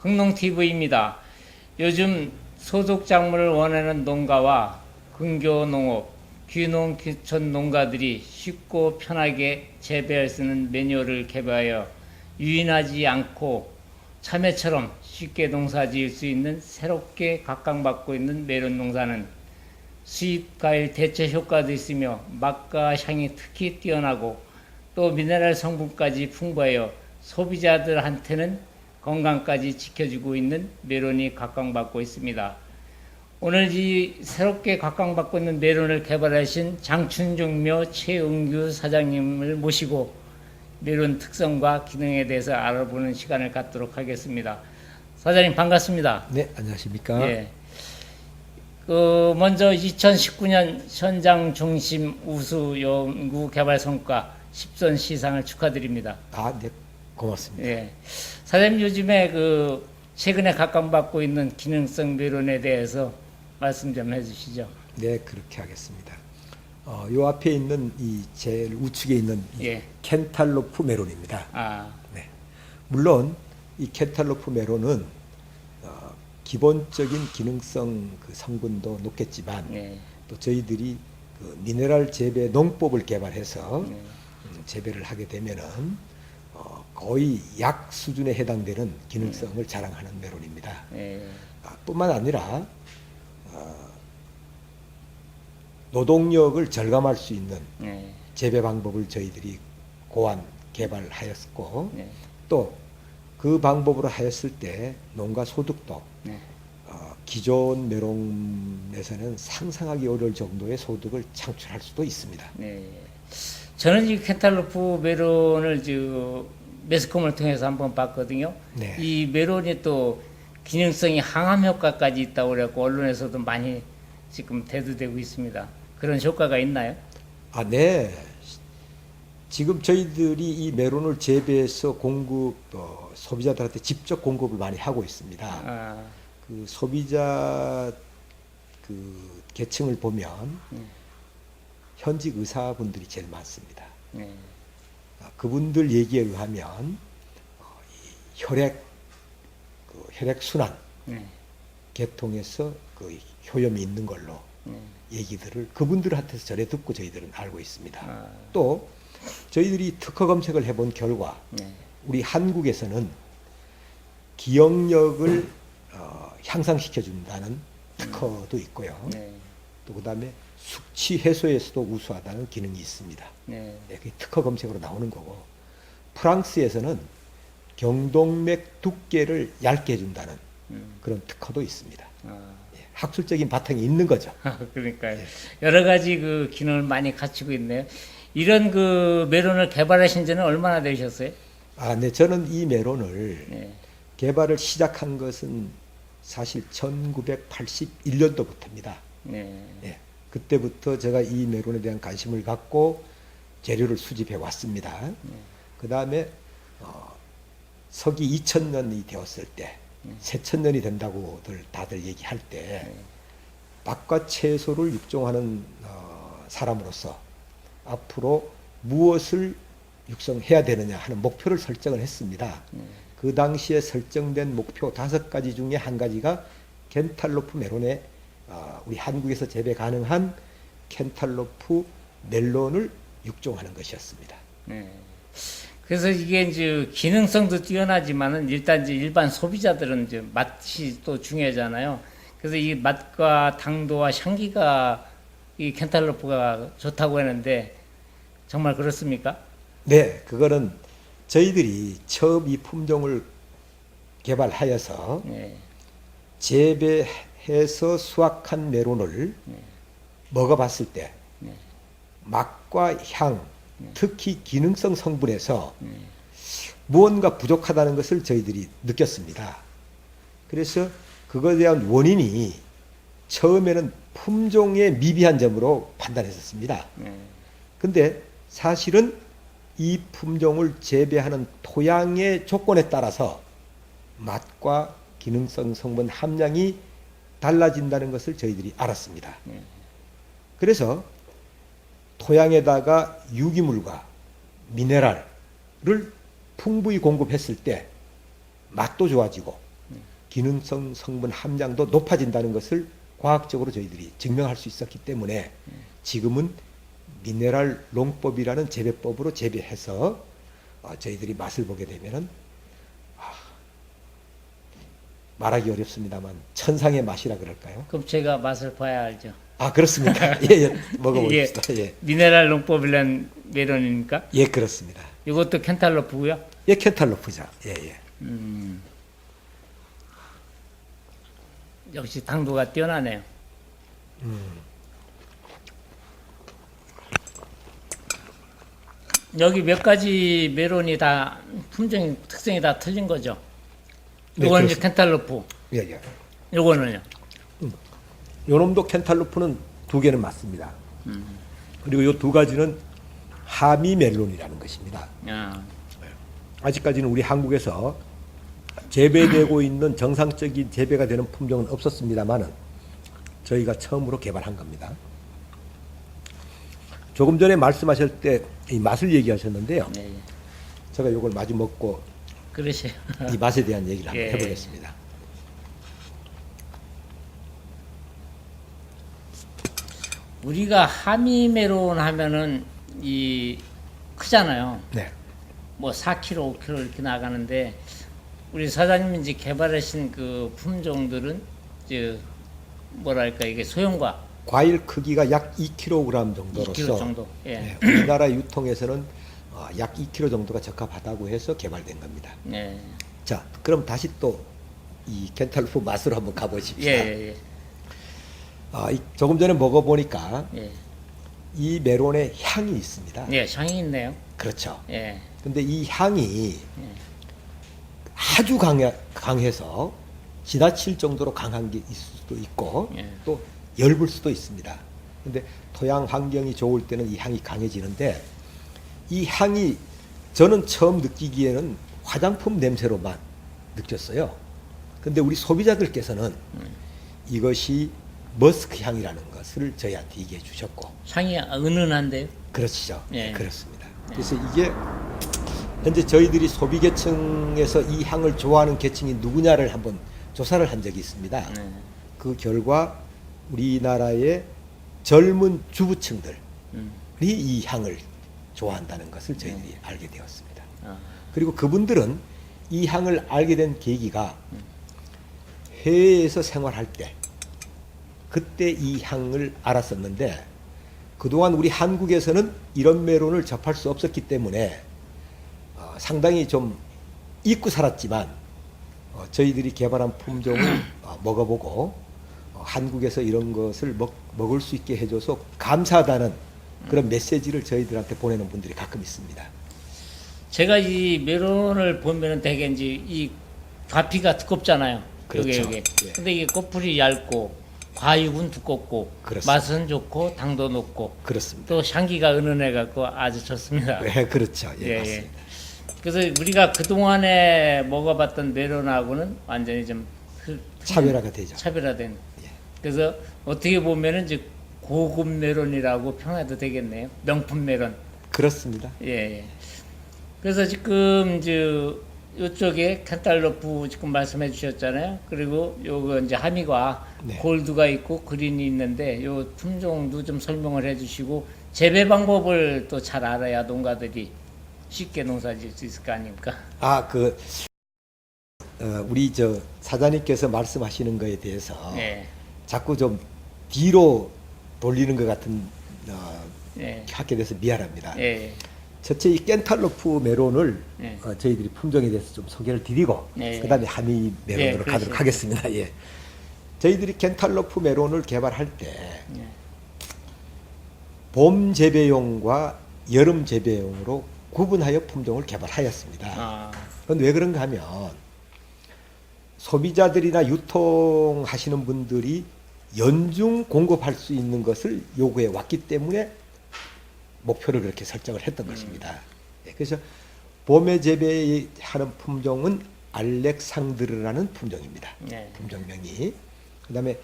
흥농TV입니다. 요즘 소득작물을 원하는 농가와 근교농업, 귀농귀촌 농가들이 쉽고 편하게 재배할 수 있는 매뉴얼을 개발하여 유인하지 않고 참외처럼 쉽게 농사지을 수 있는 새롭게 각광받고 있는 메론 농사는 수입과일 대체 효과도 있으며 맛과 향이 특히 뛰어나고 또 미네랄 성분까지 풍부하여 소비자들한테는 건강까지 지켜주고 있는 메론이 각광받고 있습니다. 오늘 이 새롭게 각광받고 있는 메론을 개발하신 장춘종묘 최은규 사장님을 모시고 메론 특성과 기능에 대해서 알아보는 시간을 갖도록 하겠습니다. 사장님 반갑습니다. 네, 안녕하십니까? 예. 먼저 2019년 현장 중심 우수 연구 개발 성과 10선 시상을 축하드립니다. 아, 네, 고맙습니다. 예. 사장님 요즘에 최근에 각광받고 있는 기능성 메론에 대해서 말씀 좀 해주시죠. 네, 그렇게 하겠습니다. 요 앞에 있는 이 제일 우측에 있는 이 예. 켄탈로프 메론입니다. 아, 네. 물론 이 켄탈로프 메론은 기본적인 기능성 그 성분도 높겠지만 예. 또 저희들이 그 미네랄 재배 농법을 개발해서 예. 재배를 하게 되면은 거의 약 수준에 해당되는 기능성을 자랑하는 메론입니다. 예. 뿐만 아니라 노동력을 절감할 수 있는 예. 재배 방법을 저희들이 고안 개발하였고 예. 또 그 방법으로 하였을 때 농가 소득도 예. 기존 메론에서는 상상하기 어려울 정도의 소득을 창출할 수도 있습니다. 네. 저는 이 켄탈로프 메론을 매스컴을 통해서 한번 봤거든요. 네. 이 메론이 또 기능성이 항암 효과까지 있다고 그래갖고 언론에서도 많이 지금 대두되고 있습니다. 그런 효과가 있나요? 아, 네. 지금 저희들이 이 메론을 재배해서 소비자들한테 직접 공급을 많이 하고 있습니다. 아, 그 소비자 그 계층을 보면 현직 의사분들이 제일 많습니다. 네. 그분들 얘기에 의하면 이 혈액 순환 네. 계통에서 그 효염이 있는 걸로 네. 얘기들을 그분들한테서 전해 듣고 저희들은 알고 있습니다. 아, 또 저희들이 특허 검색을 해본 결과 네. 우리 한국에서는 기억력을 향상시켜 준다는 특허도 있고요. 네. 또 그다음에 숙취 해소에서도 우수하다는 기능이 있습니다. 네. 네, 그게 특허 검색으로 나오는 거고 프랑스에서는 경동맥 두께를 얇게 해준다는 그런 특허도 있습니다. 아, 예, 학술적인 바탕이 있는 거죠. 그러니까요. 여러 가지 기능을 많이 갖추고 있네요. 이런 메론을 개발하신 지는 얼마나 되셨어요? 아, 네, 저는 이 메론을 네. 개발을 시작한 것은 사실 1981년도부터입니다. 네. 예, 그때부터 제가 이 메론에 대한 관심을 갖고 재료를 수집해 왔습니다. 그 다음에 서기 2000년이 되었을 때, 새천년이 된다고들 다들 얘기할 때, 맛과 채소를 육종하는 사람으로서 앞으로 무엇을 육성해야 되느냐 하는 목표를 설정을 했습니다. 그 당시에 설정된 목표 5가지 중에 한 가지가 켄탈로프 메론에 우리 한국에서 재배 가능한 켄탈로프 멜론을 육종하는 것이었습니다. 네. 그래서 이게 기능성도 뛰어나지만은 일단 일반 소비자들은 맛이 또 중요하잖아요. 그래서 이 맛과 당도와 향기가 이 켄탈로프가 좋다고 하는데 정말 그렇습니까? 네, 그거는 저희들이 처음 이 품종을 개발하여서 네. 재배해서 수확한 메론을 먹어봤을 때 맛과 향, 특히 기능성 성분에서 무언가 부족하다는 것을 저희들이 느꼈습니다. 그래서 그것에 대한 원인이 처음에는 품종의 미비한 점으로 판단했었습니다. 근데 사실은 이 품종을 재배하는 토양의 조건에 따라서 맛과 기능성 성분 함량이 달라진다는 것을 저희들이 알았습니다. 그래서 토양에다가 유기물과 미네랄을 풍부히 공급했을 때 맛도 좋아지고 기능성 성분 함량도 높아진다는 것을 과학적으로 저희들이 증명할 수 있었기 때문에 지금은 미네랄 농법이라는 재배법으로 재배해서 저희들이 맛을 보게 되면은 말하기 어렵습니다만 천상의 맛이라 그럴까요? 그럼 제가 맛을 봐야 알죠. 아 그렇습니까? 예, 먹어봅시다. 예. 미네랄 농법이란 메론입니까? 예, 그렇습니다. 이것도 켄탈로프고요. 예, 켄탈로프죠. 예, 예. 역시 당도가 뛰어나네요. 여기 몇 가지 메론이 다 품종 특성이 다 틀린 거죠. 네, 요거는 이제 그렇습니다. 켄탈로프. 예, 예. 요거는요. 요놈도 켄탈로프는 2개는 맞습니다. 그리고 요 2가지는 하미 멜론이라는 것입니다. 아, 아직까지는 우리 한국에서 재배되고 있는 정상적인 재배가 되는 품종은 없었습니다만은 저희가 처음으로 개발한 겁니다. 조금 전에 말씀하실 때 이 맛을 얘기하셨는데요. 네, 제가 요걸 마주 먹고 그러세요. 이 맛에 대한 얘기를 한번 예. 해보겠습니다. 우리가 하미 메론 하면은 이 크잖아요. 네. 뭐 4kg, 5kg 이렇게 나가는데 우리 사장님이 이제 개발하신 그 품종들은 이제 뭐랄까 이게 소형과 과일 크기가 약 2kg 정도로서 2kg 정도. 예. 네, 우리나라 유통에서는 약 2kg 정도가 적합하다고 해서 개발된 겁니다. 예. 자, 그럼 다시 또 이 켄탈로프 맛으로 한번 가보십시다. 예, 예, 조금 전에 먹어보니까 예. 이 메론에 향이 있습니다. 예, 향이 있네요. 그렇죠. 예. 근데 이 향이 아주 강해서 지나칠 정도로 강한 게 있을 수도 있고 예. 또 엷을 수도 있습니다. 근데 토양 환경이 좋을 때는 이 향이 강해지는데 이 향이 저는 처음 느끼기에는 화장품 냄새로만 느꼈어요. 근데 우리 소비자들께서는 이것이 머스크 향이라는 것을 저희한테 얘기해 주셨고 향이 은은한데요. 그렇죠. 예. 그렇습니다. 그래서 이게 현재 저희들이 소비 계층에서 이 향을 좋아하는 계층이 누구냐를 한번 조사를 한 적이 있습니다. 그 결과 우리나라의 젊은 주부층들이 이 향을 좋아한다는 것을 저희들이 알게 되었습니다. 그리고 그분들은 이 향을 알게 된 계기가 해외에서 생활할 때 그때 이 향을 알았었는데 그동안 우리 한국에서는 이런 메론을 접할 수 없었기 때문에 상당히 좀 잊고 살았지만 저희들이 개발한 품종을 먹어보고 한국에서 이런 것을 먹을 수 있게 해줘서 감사하다는 그런 메시지를 저희들한테 보내는 분들이 가끔 있습니다. 제가 이 메론을 보면은 되게 이제 이 과피가 두껍잖아요. 그렇죠. 여기. 예. 근데 이게 꽃풀이 얇고 과육은 두껍고 그렇습니다. 맛은 좋고 당도 높고 그렇습니다. 또 향기가 은은해 갖고 아주 좋습니다. 네, 그렇죠. 예, 예, 예. 맞습니다. 그래서 우리가 그동안에 먹어봤던 메론하고는 완전히 좀 차별화가 되죠. 차별화된. 예. 그래서 어떻게 보면은 이제 고급 메론이라고 평해도 되겠네요. 명품 메론. 그렇습니다. 예, 예. 그래서 지금 이제 이쪽에 칸탈로프 지금 말씀해 주셨잖아요. 그리고 요거 이제 하미과 네. 골드가 있고 그린이 있는데 요 품종도 좀 설명을 해 주시고 재배 방법을 또 잘 알아야 농가들이 쉽게 농사 지을 수 있을 거 아닙니까? 우리 저 사장님께서 말씀하시는 거에 대해서 예. 자꾸 좀 뒤로 돌리는 것 같은 예. 하게 돼서 미안합니다. 예. 첫째 이 켄탈로프 메론을 예. 저희들이 품종에 대해서 좀 소개를 드리고 예. 그다음에 하미 메론으로 예, 가도록 그러시죠. 하겠습니다. 예. 저희들이 켄탈로프 메론을 개발할 때 예. 봄 재배용과 여름 재배용으로 구분하여 품종을 개발하였습니다. 아, 그건 왜 그런가 하면 소비자들이나 유통하시는 분들이 연중 공급할 수 있는 것을 요구해 왔기 때문에 목표를 그렇게 설정을 했던 것입니다. 예, 그래서 봄에 재배하는 품종은 알렉상드르라는 품종입니다. 네. 품종명이. 그 다음에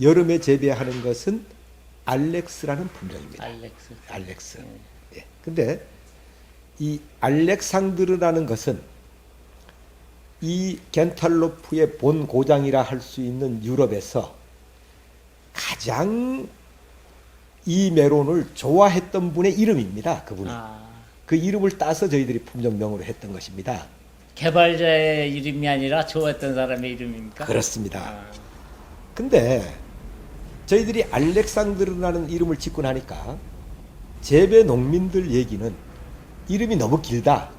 여름에 재배하는 것은 알렉스라는 품종입니다. 알렉스. 알렉스. 예. 근데 이 알렉상드르라는 것은 이 겐탈로프의 본 고장이라 할 수 있는 유럽에서 가장 이 메론을 좋아했던 분의 이름입니다. 그분이. 그 이름을 따서 저희들이 품종명으로 했던 것입니다. 개발자의 이름이 아니라 좋아했던 사람의 이름입니까? 그렇습니다. 근데 저희들이 알렉산드르라는 이름을 짓고 나니까 재배 농민들 얘기는 이름이 너무 길다.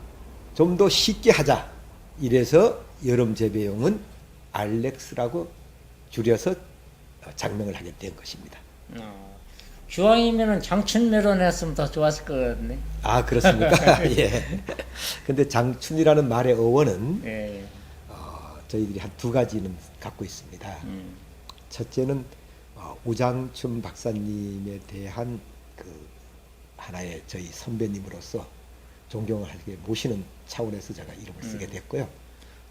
좀 더 쉽게 하자. 이래서 여름 재배용은 알렉스라고 줄여서 장명을 하게 된 것입니다. 기왕이면은 장춘 메론 했으면 더 좋았을 것 같네. 아, 그렇습니까? 예. 근데 장춘이라는 말의 어원은 예. 저희들이 한 두 가지는 갖고 있습니다. 첫째는 우장춘 박사님에 대한 그 하나의 저희 선배님으로서 존경을 하게 모시는 차원에서 제가 이름을 쓰게 됐고요.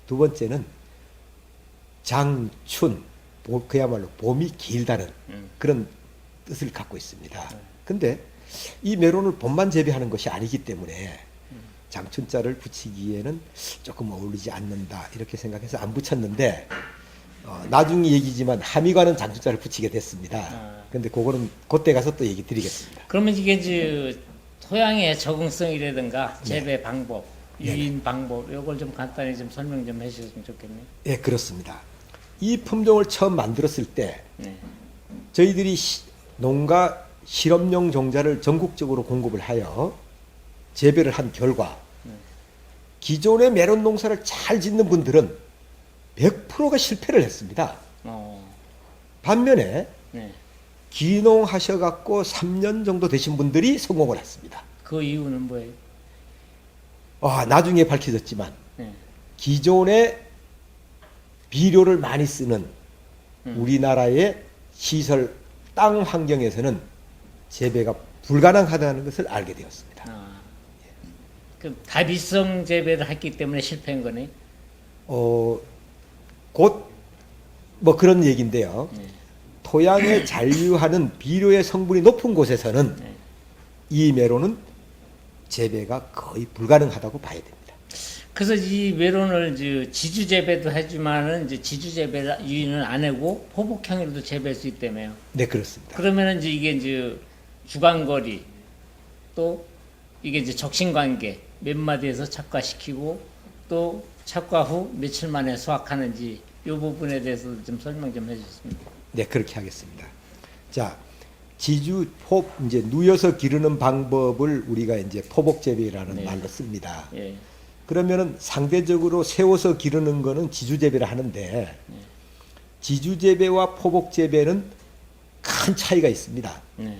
두 번째는 장춘, 그야말로 봄이 길다는 그런 뜻을 갖고 있습니다. 근데 이 메론을 봄만 재배하는 것이 아니기 때문에 장춘자를 붙이기에는 조금 어울리지 않는다 이렇게 생각해서 안 붙였는데 나중 얘기지만 함의관은 장춘자를 붙이게 됐습니다. 근데 그거는 그때 가서 또 얘기 드리겠습니다. 그러면 이게 이제 토양의 적응성이라든가 재배 방법, 유인 방법 이걸 좀 간단히 좀 설명 좀 해주셨으면 좋겠네요. 예, 그렇습니다. 이 품종을 처음 만들었을 때 네. 저희들이 농가 실험용 종자를 전국적으로 공급을 하여 재배를 한 결과 기존의 메론 농사를 잘 짓는 분들은 100%가 실패를 했습니다. 반면에 네. 기농하셔갖고 3년 정도 되신 분들이 성공을 했습니다. 그 이유는 뭐예요? 나중에 밝혀졌지만 네. 기존의 비료를 많이 쓰는 우리나라의 시설 땅 환경에서는 재배가 불가능하다는 것을 알게 되었습니다. 그 다비성 재배를 했기 때문에 실패한 거네. 곧 뭐 그런 얘기인데요. 네. 토양에 잔류하는 비료의 성분이 높은 곳에서는 네. 이 메론은 재배가 거의 불가능하다고 봐야 됩니다. 그래서 이 메론을 이제 지주 재배도 해주면은 이제 지주 재배 유인을 안 하고 포복형으로도 재배할 수 있다며요. 네, 그렇습니다. 그러면은 이제 이게 이제 주간거리 또 이게 이제 적신관계 몇 마디에서 착과시키고 또 착과 후 며칠 만에 수확하는지 이 부분에 대해서 좀 설명 좀 해주셨습니다. 네, 그렇게 하겠습니다. 자, 이제 누여서 기르는 방법을 우리가 이제 포복 재배라는 네. 말로 씁니다. 예. 그러면은 상대적으로 세워서 기르는 거는 지주 재배를 하는데 지주 재배와 포복 재배는 큰 차이가 있습니다. 네.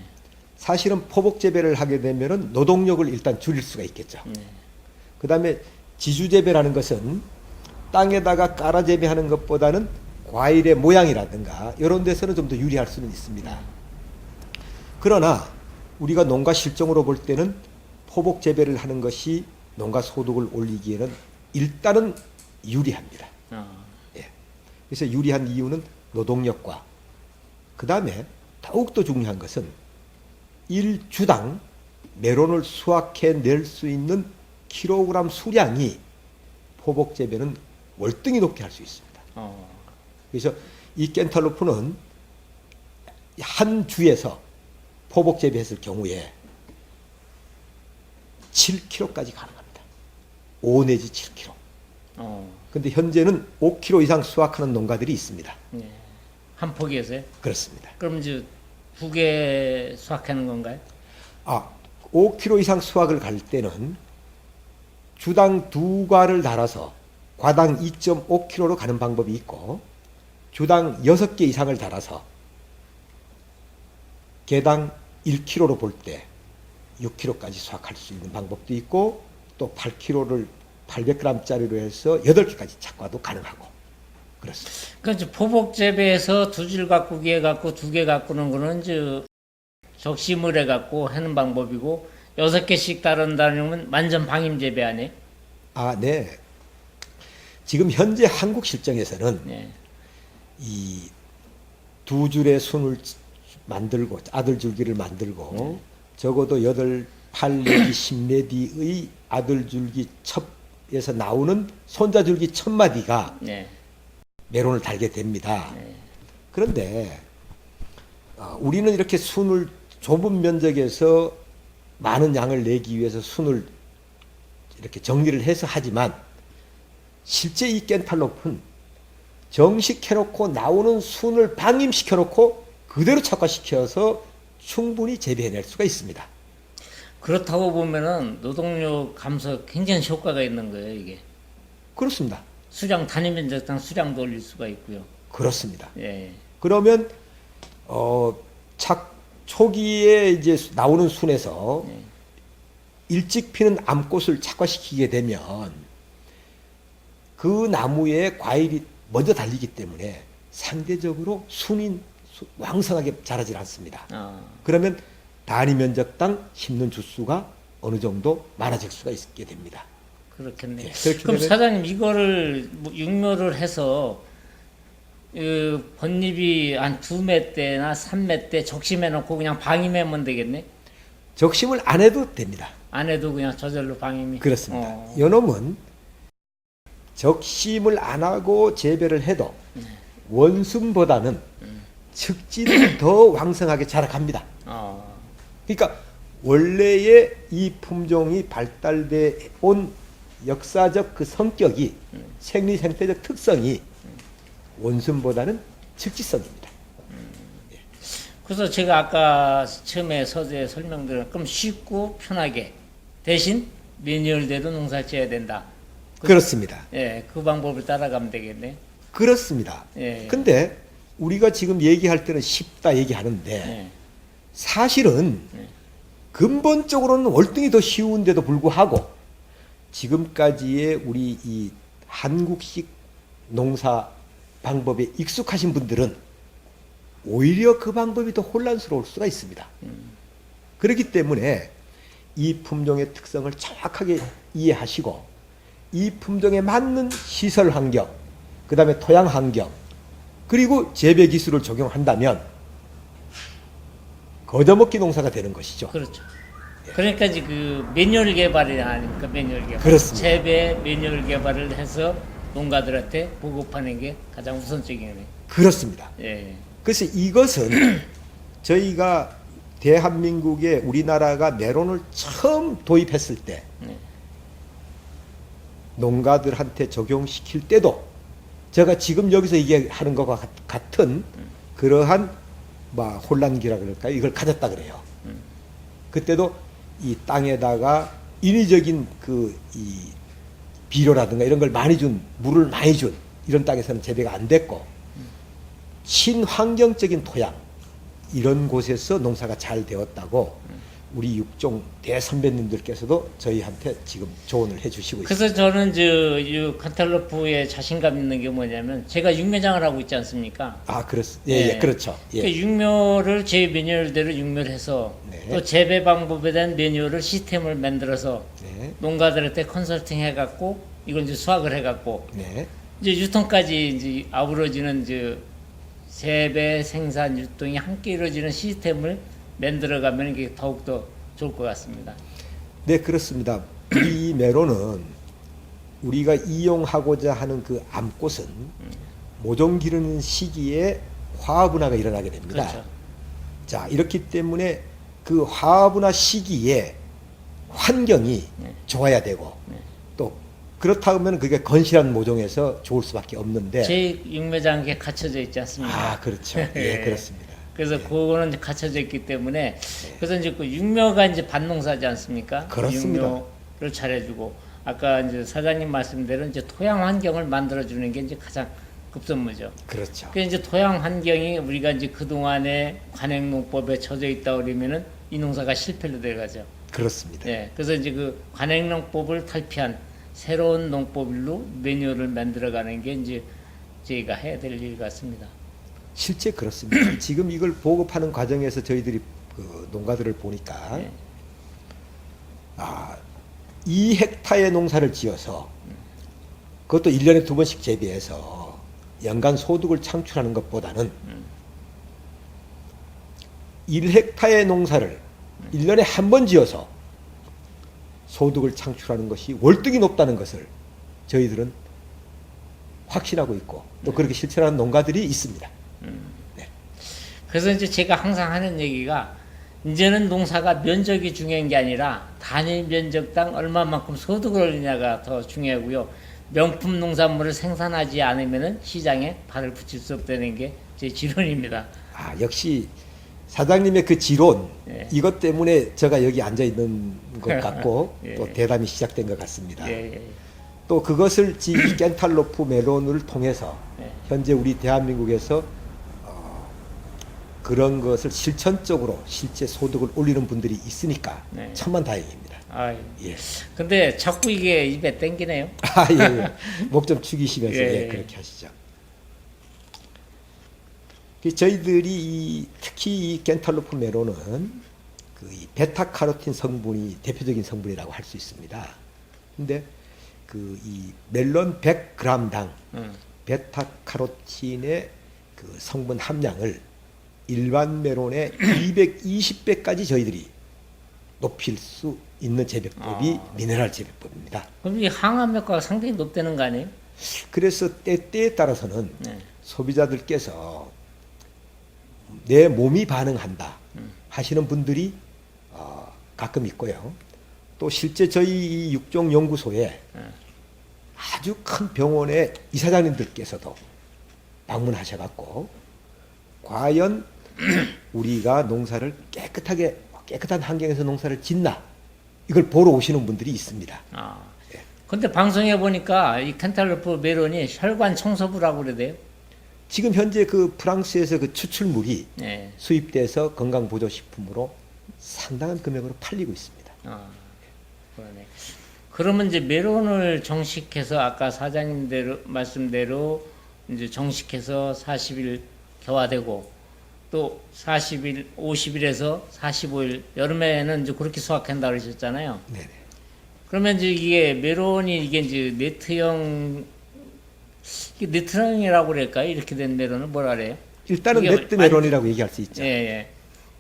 사실은 포복 재배를 하게 되면은 노동력을 일단 줄일 수가 있겠죠. 네. 그다음에 지주 재배라는 것은 땅에다가 깔아 재배하는 것보다는 과일의 모양이라든가 이런 데서는 좀 더 유리할 수는 있습니다. 그러나 우리가 농가 실정으로 볼 때는 포복 재배를 하는 것이 농가 소득을 올리기에는 일단은 유리합니다. 예. 그래서 유리한 이유는 노동력과 그 다음에 더욱더 중요한 것은 1주당 메론을 수확해낼 수 있는 킬로그램 수량이 포복 재배는 월등히 높게 할 수 있습니다. 그래서 이 켄탈로프는 한 주에서 포복 재배했을 경우에 7kg까지 가능합니다. 5 내지 7kg. 근데 현재는 5kg 이상 수확하는 농가들이 있습니다. 네. 한 포기에서요? 그렇습니다. 그럼 이제 두 개 수확하는 건가요? 5kg 이상 수확을 갈 때는 주당 2과를 달아서 과당 2.5kg로 가는 방법이 있고 주당 6개 이상을 달아서 개당 1kg로 볼 때 6kg까지 수확할 수 있는 방법도 있고 또 8kg를 800g짜리로 해서 8개까지 착과도 가능하고 그렇습니다. 그러니까 포복 재배에서 두 줄 가꾸기 해갖고 두 개 가꾸는 거는 이제 적심을 해갖고 하는 방법이고 6개씩 다른다는 건 완전 방임 재배 아니에요? 네. 지금 현재 한국 실정에서는 네. 이 두 줄의 순을 만들고 아들 줄기를 만들고 적어도 8, 8 내지 10내디의 아들 줄기 첩 에서 나오는 손자줄기 1000마디가 네. 메론을 달게 됩니다. 네. 그런데 우리는 이렇게 순을 좁은 면적에서 많은 양을 내기 위해서 순을 이렇게 정리를 해서 하지만 실제 이 깬탈로프는 정식해놓고 나오는 순을 방임시켜놓고 그대로 착화시켜서 충분히 재배해낼 수가 있습니다. 그렇다고 보면은 노동력 감소 굉장히 효과가 있는 거예요, 이게. 그렇습니다. 수량 단위 면적당 수량도 올릴 수가 있고요. 그렇습니다. 예. 그러면 초기에 이제 나오는 순에서 네. 일찍 피는 암꽃을 착화시키게 되면 그 나무에 과일이 먼저 달리기 때문에 상대적으로 순이 왕성하게 자라질 않습니다. 그러면 단위 면적당 심는 주수가 어느 정도 많아질 수가 있게 됩니다. 그렇겠네요. 예, 그렇게 그럼 되면- 사장님 이거를 뭐 육묘를 해서 번잎이 한 2매대나 3매대 적심해 놓고 그냥 방임하면 되겠네? 적심을 안 해도 됩니다. 안 해도 그냥 저절로 방임이? 그렇습니다. 요놈은 적심을 안 하고 재배를 해도 원순보다는 측지는 더 왕성하게 자라갑니다. 그러니까 원래의 이 품종이 발달돼 온 역사적 그 성격이 생리 생태적 특성이 원순보다는 즉지성입니다. 그래서 제가 아까 처음에 서두에 설명드린 그럼 쉽고 편하게 대신 매뉴얼대로 농사를 지어야 된다. 그렇습니다. 예, 그 방법을 따라가면 되겠네. 그렇습니다. 예. 근데 우리가 지금 얘기할 때는 쉽다 얘기하는데 예. 사실은 네. 근본적으로는 월등히 더 쉬운데도 불구하고 지금까지의 우리 이 한국식 농사 방법에 익숙하신 분들은 오히려 그 방법이 더 혼란스러울 수가 있습니다. 그렇기 때문에 이 품종의 특성을 정확하게 이해하시고 이 품종에 맞는 시설 환경, 그 다음에 토양 환경, 그리고 재배 기술을 적용한다면 거저먹기 농사가 되는 것이죠. 그렇죠. 그러니까 이제 그 매뉴얼 개발이 아닙니까? 매뉴얼 개발. 그렇습니다. 재배 매뉴얼 개발을 해서 농가들한테 보급하는 게 가장 우선적이네. 그렇습니다. 예. 그래서 이것은 저희가 대한민국에 우리나라가 메론을 처음 도입했을 때 네. 농가들한테 적용시킬 때도 제가 지금 여기서 얘기하는 것과 같은 그러한 혼란기라 그럴까요? 이걸 가졌다 그래요. 그때도 이 땅에다가 인위적인 이 비료라든가 이런 걸 많이 물을 많이 준 이런 땅에서는 재배가 안 됐고 친환경적인 토양 이런 곳에서 농사가 잘 되었다고 우리 육종 대선배님들께서도 저희한테 지금 조언을 해주시고 있습니다. 그래서 저는 이 칸탈로프에 자신감 있는 게 뭐냐면 제가 육묘장을 하고 있지 않습니까? 예, 그렇죠. 예. 그러니까 육묘를 제 매뉴얼대로 육묘를 해서 네. 또 재배 방법에 대한 매뉴얼을 시스템을 만들어서 네. 농가들한테 컨설팅 해갖고 이걸 이제 수확을 해갖고 네. 이제 유통까지 이제 아우러지는 이제 재배, 생산, 유통이 함께 이루어지는 시스템을 만들어가면 이게 더욱더 좋을 것 같습니다. 네, 그렇습니다. 이 메론은 우리가 이용하고자 하는 그 암꽃은 모종 기르는 시기에 화분화가 일어나게 됩니다. 그렇죠. 자, 이렇기 때문에 그 화분화 시기에 환경이 좋아야 되고 또 그렇다 하면 그게 건실한 모종에서 좋을 수밖에 없는데 제 육묘장에 갇혀져 있지 않습니까? 그렇죠. 예, 그렇습니다. 그래서 그거는 이제 갇혀져 있기 때문에 그래서 이제 그 육묘가 이제 반농사지 않습니까? 그렇습니다. 육묘를 잘해주고 아까 이제 사장님 말씀대로 이제 토양 환경을 만들어주는 게 이제 가장 급선무죠. 그렇죠. 그 이제 토양 환경이 우리가 이제 그 동안에 관행농법에 젖어 있다 그러면은 이 농사가 실패로 들어가죠. 그렇습니다. 예, 그래서 이제 그 관행농법을 탈피한 새로운 농법으로 매뉴얼을 만들어가는 게 이제 저희가 해야 될 일 같습니다. 실제 그렇습니다. 지금 이걸 보급하는 과정에서 저희들이 그 농가들을 보니까 네. 2헥타의 농사를 지어서 그것도 1년에 2번씩 재배해서 연간 소득을 창출하는 것보다는 1헥타의 농사를 1년에 한 번 지어서 소득을 창출하는 것이 월등히 높다는 것을 저희들은 확신하고 있고 또 그렇게 실천하는 농가들이 있습니다. 네. 그래서 이제 제가 항상 하는 얘기가 이제는 농사가 면적이 중요한 게 아니라 단위 면적당 얼마만큼 소득을 얻느냐가 더 중요하고요. 명품 농산물을 생산하지 않으면 시장에 발을 붙일 수 없다는 게 제 지론입니다. 아, 역시 사장님의 그 지론, 예. 이것 때문에 제가 여기 앉아 있는 것 같고 예. 또 대담이 시작된 것 같습니다. 예, 예. 또 그것을 이 켄탈로프 멜론을 통해서 예. 현재 우리 대한민국에서 그런 것을 실천적으로 실제 소득을 올리는 분들이 있으니까 네. 천만다행입니다. 아, 예. 근데 자꾸 이게 입에 땡기네요. 아, 예, 예. 목 좀 축이시면서 예, 예, 예. 그렇게 하시죠. 저희들이 특히 이 켄탈로프 메론은 이 베타카로틴 성분이 대표적인 성분이라고 할 수 있습니다. 근데 이 멜론 100g당 베타카로틴의 그 성분 함량을 일반 메론의 220배까지 저희들이 높일 수 있는 재배법이 미네랄 재배법입니다. 그럼 이 항암 효과가 상당히 높다는 거 아니에요? 그래서 때에 따라서는 네. 소비자들께서 내 몸이 반응한다 하시는 분들이 가끔 있고요. 또 실제 저희 이 육종 연구소에 아주 큰 병원의 이사장님들께서도 방문하셔갖고 과연 우리가 농사를 깨끗한 환경에서 농사를 짓나 이걸 보러 오시는 분들이 있습니다. 아. 예. 근데 방송에 보니까 이 켄탈로프 메론이 혈관 청소부라고 그러대요. 지금 현재 그 프랑스에서 그 추출물이 네. 수입돼서 건강보조식품으로 상당한 금액으로 팔리고 있습니다. 아, 그러네. 그러면 이제 메론을 정식해서 아까 사장님대로 말씀대로 이제 정식해서 40일 개화되고 또 40일, 50일에서 45일 여름에는 이제 그렇게 수확한다 그러셨잖아요. 네네. 그러면 이제 이게 메론이 이게 이제 네트형이라고 그럴까요? 이렇게 된 메론을 뭐라 그래요? 일단은 이게 네트 메론이라고 얘기할 수 있죠. 예, 예.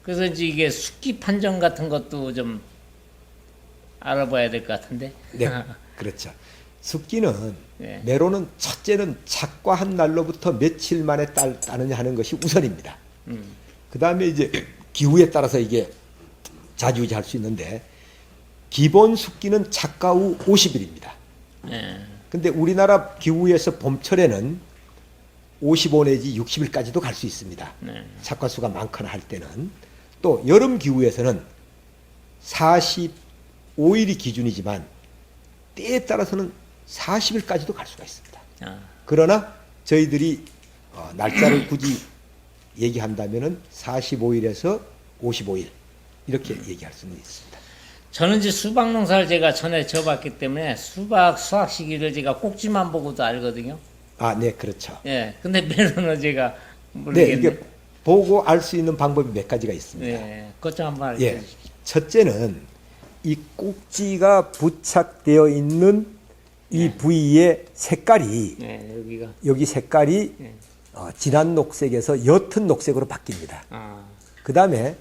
그래서 이제 이게 숙기 판정 같은 것도 좀 알아봐야 될 것 같은데. 네, 그렇죠. 숙기는 네. 메론은 첫째는 착과한 날로부터 며칠 만에 따느냐 하는 것이 우선입니다. 그 다음에 이제 기후에 따라서 이게 좌지우지할 수 있는데 기본 숙기는 착과 후 50일입니다. 예. 근데 우리나라 기후에서 봄철에는 55 내지 60일까지도 갈 수 있습니다. 네. 착과수가 많거나 할 때는 또 여름 기후에서는 45일이 기준이지만 때에 따라서는 40일까지도 갈 수가 있습니다. 아, 그러나 저희들이 날짜를 굳이 얘기한다면은 45일에서 55일 이렇게 얘기할 수는 있습니다. 저는 이제 수박 농사를 제가 전에 져봤기 때문에 수박 수확 시기를 제가 꼭지만 보고도 알거든요. 아, 네, 그렇죠. 예. 근데 메론은 제가 네, 모르겠네. 이게 보고 알 수 있는 방법이 몇 가지가 있습니다. 예. 그것 좀 한번 알려주십시오. 예, 첫째는 이 꼭지가 부착되어 있는 이 부위의 색깔이 예, 여기가. 여기 색깔이 예. 진한 녹색에서 옅은 녹색으로 바뀝니다. 아, 그 다음에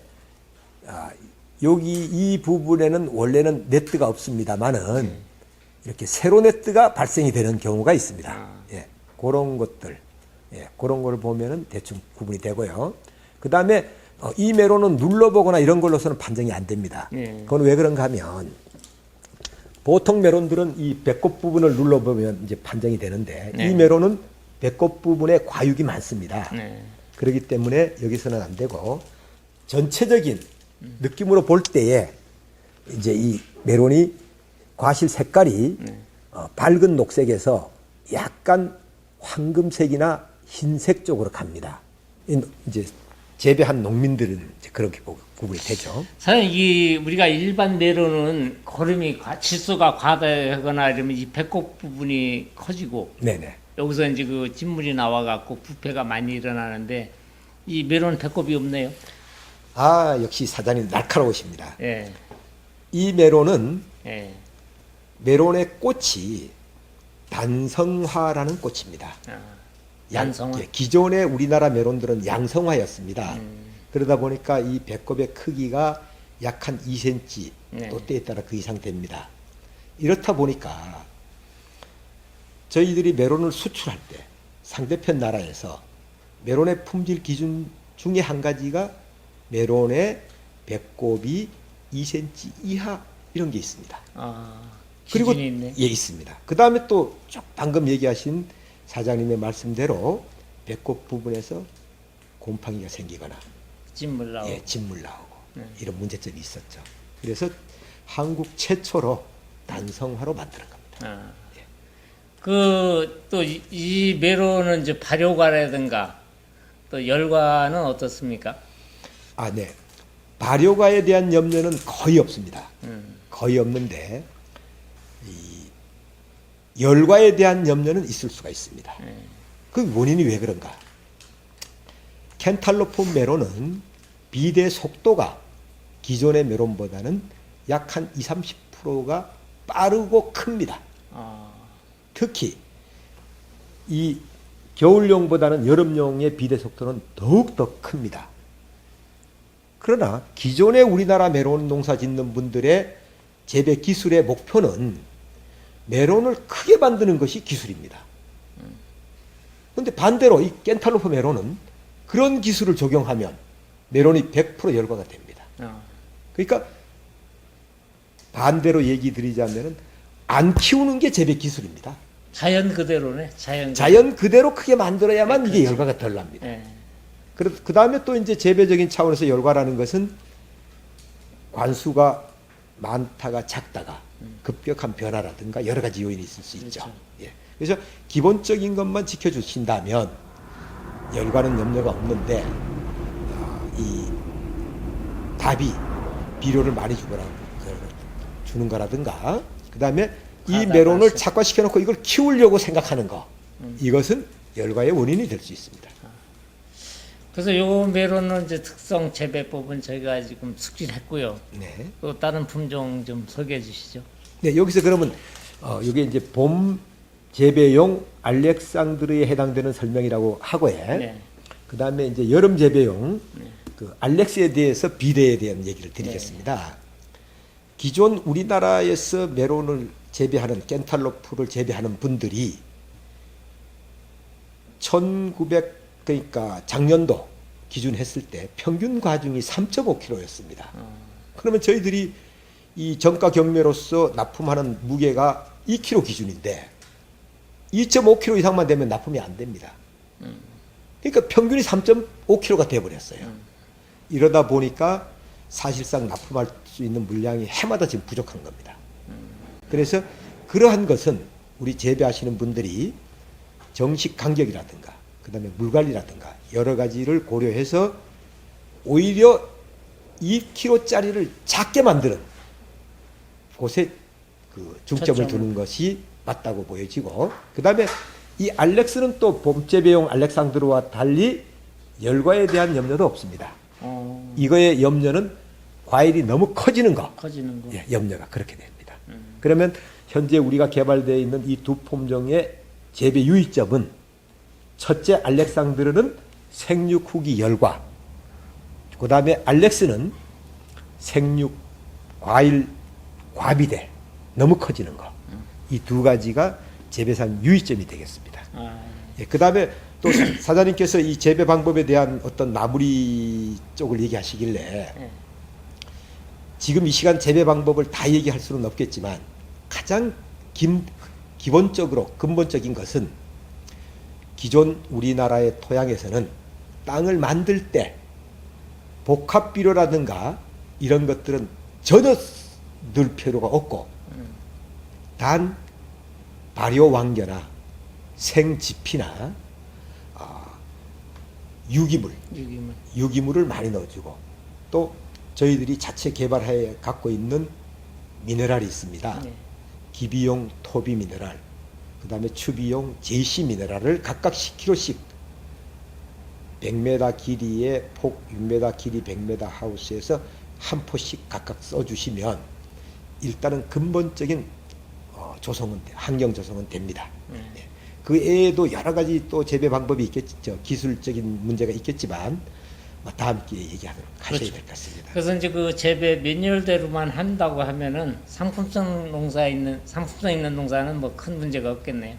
여기 이 부분에는 원래는 네트가 없습니다만은 이렇게 세로 네트가 발생이 되는 경우가 있습니다. 예, 그런 것들, 예, 그런 걸 보면은 대충 구분이 되고요. 그 다음에 이 메론은 눌러보거나 이런 걸로서는 판정이 안 됩니다. 그건 왜 그런가 하면 보통 메론들은 이 배꼽 부분을 눌러보면 이제 판정이 되는데 네. 이 메론은 배꼽 부분에 과육이 많습니다. 네. 그렇기 때문에 여기서는 안 되고 전체적인 느낌으로 볼 때에 이제 이 메론이 과실 색깔이 밝은 녹색에서 약간 황금색이나 흰색 쪽으로 갑니다. 이제 재배한 농민들은 이제 그렇게 구분이 되죠. 사장님, 우리가 일반 메론은 거름이 질소가 과다하거나 이러면 이 배꼽 부분이 커지고 네네. 여기서 이제 그 진물이 나와갖고 부패가 많이 일어나는데 이 메론 배꼽이 없네요. 아, 역시 사장님 날카로우십니다. 예, 이 메론은 예. 메론의 꽃이 단성화라는 꽃입니다. 아, 단성화? 예, 기존의 우리나라 메론들은 양성화였습니다. 그러다 보니까 이 배꼽의 크기가 약 한 2cm 네. 또 때에 따라 그 이상 됩니다. 이렇다 보니까 저희들이 메론을 수출할 때 상대편 나라에서 메론의 품질 기준 중에 한 가지가 메론의 배꼽이 2cm 이하 이런 게 있습니다. 기준이 그리고 있네. 예, 있습니다. 그 다음에 또 방금 얘기하신 사장님의 말씀대로 배꼽 부분에서 곰팡이가 생기거나 찐물 나오고. 예, 진물 나오고 이런 문제점이 있었죠. 그래서 한국 최초로 단성화로 만드는 겁니다. 그 또 이 메론은 이제 발효과라든가 또 열과는 어떻습니까? 네. 발효과에 대한 염려는 거의 없습니다. 거의 없는데 이 열과에 대한 염려는 있을 수가 있습니다. 그 원인이 왜 그런가? 켄탈로프 메론은 비대 속도가 기존의 메론보다는 약 한 20, 30%가 빠르고 큽니다. 특히 이 겨울용보다는 여름용의 비대 속도는 더욱 더 큽니다. 그러나 기존의 우리나라 메론 농사 짓는 분들의 재배 기술의 목표는 메론을 크게 만드는 것이 기술입니다. 그런데 반대로 이 켄탈로프 메론은 그런 기술을 적용하면 메론이 100% 열과가 됩니다. 그러니까 반대로 얘기 드리자면 안 키우는 게 재배 기술입니다. 자연 그대로네. 자연 그대로 크게 만들어야만 네, 이게 그렇죠. 열과가 덜 납니다. 네. 그 다음에 또 이제 재배적인 차원에서 열과라는 것은 관수가 많다가 작다가 급격한 변화라든가 여러 가지 요인이 있을 수 있죠. 그렇죠. 예. 그래서 기본적인 것만 지켜주신다면 열과는 염려가 없는데 이 답이 비료를 많이 주는 거라든가 그 다음에 이 메론을 착화시켜놓고 이걸 키우려고 생각하는 거 이것은 열과의 원인이 될 수 있습니다. 그래서 요 메론은 이제 특성 재배법은 저희가 지금 숙지했고요. 네. 또 다른 품종 좀 소개해 주시죠. 네, 여기서 그러면 이게 이제 봄 재배용 알렉산드르에 해당되는 설명이라고 하고요. 네. 그 다음에 이제 여름 재배용 그 알렉스에 대해서 비대에 대한 얘기를 드리겠습니다. 기존 우리나라에서 메론을 재배하는 켄탈로프를 재배하는 분들이 1900 작년도 기준 했을 때 평균 과중이 3.5kg였습니다. 그러면 저희들이 이 정가 경매로서 납품하는 무게가 2kg 기준인데 2.5kg 이상만 되면 납품이 안 됩니다. 그러니까 평균이 3.5kg가 돼버렸어요. 이러다 보니까 사실상 납품할 수 있는 물량이 해마다 지금 부족한 겁니다. 그래서 그러한 것은 우리 재배하시는 분들이 정식 간격이라든가 그다음에 물관리라든가 여러 가지를 고려해서 오히려 2kg짜리를 작게 만드는 곳에 그 중점을 두는 것이 맞다고 보여지고 그다음에 이 알렉스는 또 봄재배용 알렉산드로와 달리 열과에 대한 염려도 없습니다. 이거의 염려는 과일이 너무 커지는 거. 예, 염려가 그렇게 됩니다. 그러면 현재 우리가 개발되어 있는 이 두 품종의 재배 유의점은 첫째 알렉산드르는 생육 후기 열과, 그 다음에 알렉스는 생육 과일 과비대 너무 커지는 거. 이 두 가지가 재배상 유의점이 되겠습니다. 예, 그 다음에 또 사장님께서 이 재배 방법에 대한 어떤 마무리 쪽을 얘기하시길래 지금 이 시간 재배 방법을 다 얘기할 수는 없겠지만 가장 기본적으로 근본적인 것은 기존 우리나라의 토양에서는 땅을 만들 때 복합 비료라든가 이런 것들은 전혀 넣을 필요가 없고 단 발효 왕겨나 생지피나 유기물을 많이 넣어주고 또 저희들이 자체 개발해 갖고 있는 미네랄이 있습니다. 기비용 토비 미네랄, 그 다음에 추비용 제시 미네랄을 각각 10kg씩 100m 길이의 폭 6m 길이 100m 하우스에서 한 포씩 각각 써주시면 일단은 근본적인 조성은 환경 조성은 됩니다. 네. 그 외에도 여러 가지 또 재배 방법이 있겠죠. 기술적인 문제가 있겠지만 다 함께 얘기하도록 하셔야 될 것 같습니다. 그래서 이제 그 재배 맨열대로만 한다고 하면은 상품성 있는 농사는 뭐 큰 문제가 없겠네요.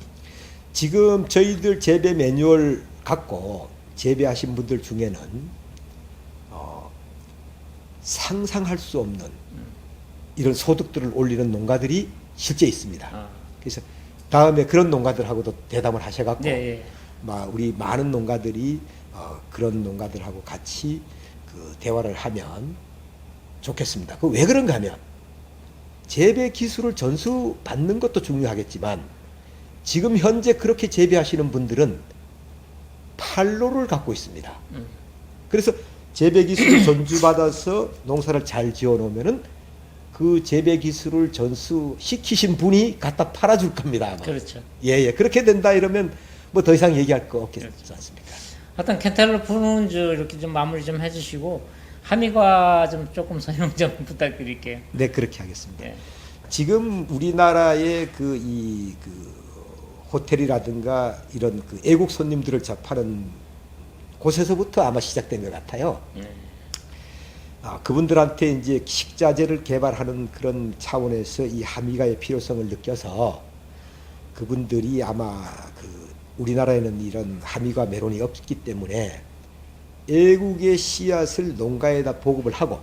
지금 저희들 재배 매뉴얼 갖고 재배하신 분들 중에는 상상할 수 없는 이런 소득들을 올리는 농가들이 실제 있습니다. 아. 그래서 다음에 그런 농가들하고도 대담을 하셔갖고 네, 예. 우리 많은 농가들이 그런 농가들하고 같이 그 대화를 하면 좋겠습니다. 그 왜 그런가 하면 재배 기술을 전수 받는 것도 중요하겠지만 지금 현재 그렇게 재배하시는 분들은 판로를 갖고 있습니다. 그래서 재배 기술을 전수받아서 농사를 잘 지어 놓으면은 그 재배 기술을 전수시키신 분이 갖다 팔아줄 겁니다. 아마. 그렇죠. 예. 그렇게 된다 이러면 뭐 더 이상 얘기할 거 없겠지 그렇죠. 않습니까? 하여튼 캔탈로프는 이렇게 좀 마무리 좀 해주시고 하미과 좀 조금 설명 좀 부탁드릴게요. 네, 그렇게 하겠습니다. 예. 지금 우리나라의 호텔이라든가 이런 그 애국 손님들을 접하는 곳에서부터 아마 시작된 것 같아요. 그분들한테 이제 식자재를 개발하는 그런 차원에서 이 하미가의 필요성을 느껴서 그분들이 아마 우리나라에는 이런 하미가 메론이 없기 때문에 애국의 씨앗을 농가에다 보급을 하고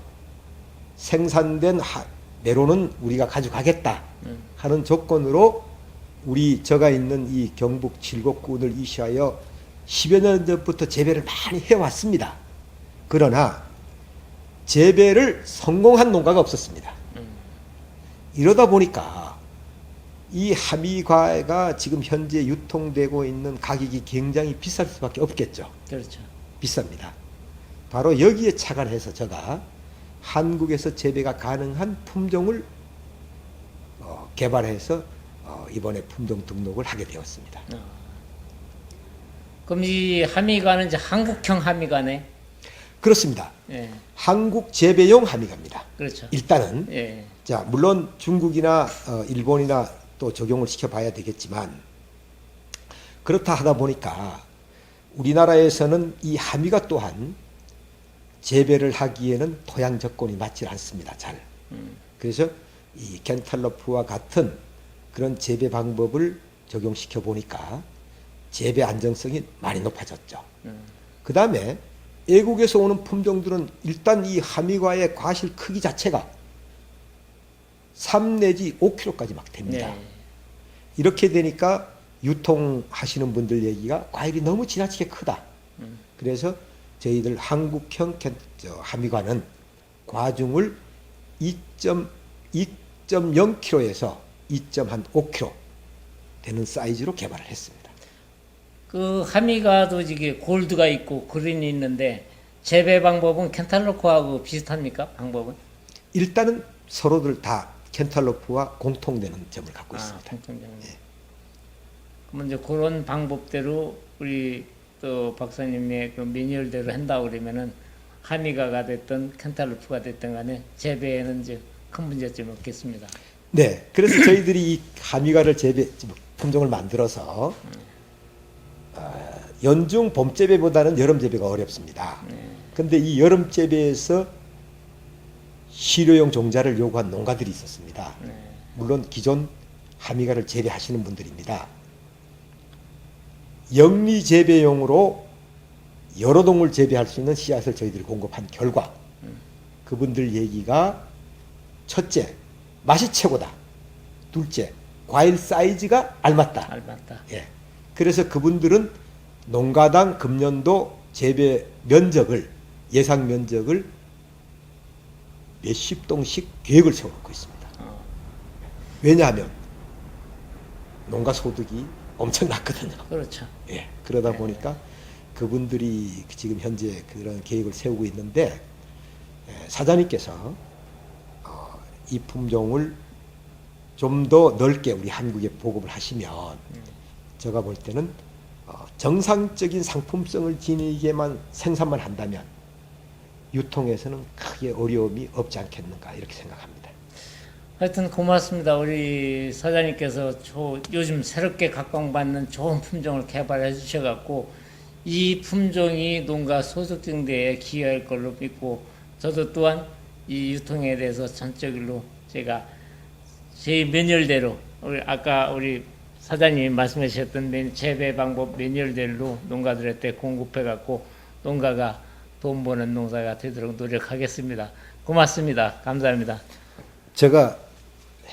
생산된 메론은 우리가 가져가겠다 하는 조건으로 저가 있는 이 경북 칠곡군을 이시하여 10여 년 전부터 재배를 많이 해왔습니다. 그러나 재배를 성공한 농가가 없었습니다. 이러다 보니까 이 하미과가 지금 현재 유통되고 있는 가격이 굉장히 비쌀 수밖에 없겠죠. 그렇죠. 비쌉니다. 바로 여기에 착안해서 제가 한국에서 재배가 가능한 품종을 개발해서 이번에 품종 등록을 하게 되었습니다. 그럼 이 하미과는 이제 한국형 하미과네. 그렇습니다. 예. 한국 재배용 하미과입니다. 그렇죠. 일단은 예. 자 물론 중국이나 일본이나 또 적용을 시켜봐야 되겠지만 그렇다 하다 보니까 우리나라에서는 이 하미과 또한 재배를 하기에는 토양 조건이 맞지 않습니다. 잘. 그래서 이 캔탈로프와 같은 그런 재배 방법을 적용시켜 보니까 재배 안정성이 많이 높아졌죠. 그 다음에 애국에서 오는 품종들은 일단 이 하미과의 과실 크기 자체가 3 내지 5kg까지 막 됩니다. 네. 이렇게 되니까 유통하시는 분들 얘기가 과일이 너무 지나치게 크다. 그래서 저희들 한국형 하미과는 과중을 2.0kg에서 2.5kg 되는 사이즈로 개발을 했습니다. 그 하미과도 이게 골드가 있고 그린이 있는데 재배 방법은 캔탈로프하고 비슷합니까? 방법은? 일단은 서로들 다 캔탈로프와 공통되는 점을 갖고 있습니다. 공통점. 예. 그러면 이제 그런 방법대로 우리 또 박사님의 그 매뉴얼대로 한다 그러면은 하미과가 됐든 캔탈로프가 됐든 간에 재배에는 이제 큰 문제점이 없겠습니다. 네, 그래서 저희들이 이 하미과를 품종을 만들어서 연중 봄 재배보다는 여름 재배가 어렵습니다. 근데 이 여름 재배에서 시료용 종자를 요구한 농가들이 있었습니다. 물론 기존 하미과를 재배하시는 분들입니다. 영리 재배용으로 여러 동을 재배할 수 있는 씨앗을 저희들이 공급한 결과 그분들 얘기가 첫째, 맛이 최고다. 둘째, 과일 사이즈가 알맞다. 알맞다. 예. 그래서 그분들은 농가당 금년도 재배 면적을 예상 면적을 몇십 동씩 계획을 세워놓고 있습니다. 왜냐하면 농가 소득이 엄청났거든요. 그렇죠. 예. 그러다 보니까 그분들이 지금 현재 그런 계획을 세우고 있는데 사장님께서 이 품종을 좀 더 넓게 우리 한국에 보급을 하시면 제가 볼 때는 정상적인 상품성을 지니게만 생산만 한다면 유통에서는 크게 어려움이 없지 않겠는가 이렇게 생각합니다. 하여튼 고맙습니다. 우리 사장님께서 요즘 새롭게 각광받는 좋은 품종을 개발해 주셔갖고 이 품종이 농가 소득 증대에 기여할 걸로 믿고 저도 또한 이 유통에 대해서 전적으로 제가 제 매뉴얼대로 아까 우리 사장님이 말씀하셨던 재배 방법 매뉴얼대로 농가들한테 공급해 갖고 농가가 돈 버는 농사가 되도록 노력하겠습니다. 고맙습니다. 감사합니다. 제가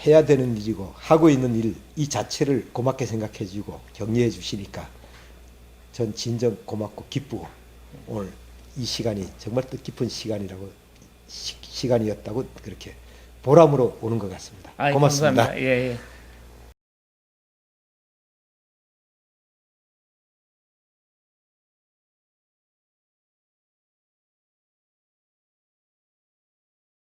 해야 되는 일이고 하고 있는 일 이 자체를 고맙게 생각해 주고 격려해 주시니까 전 진정 고맙고 기쁘고 오늘 이 시간이 정말 뜻깊은 시간이라고 시간이었다고 그렇게 보람으로 오는 것 같습니다. 아이, 고맙습니다. 감사합니다. 예, 예.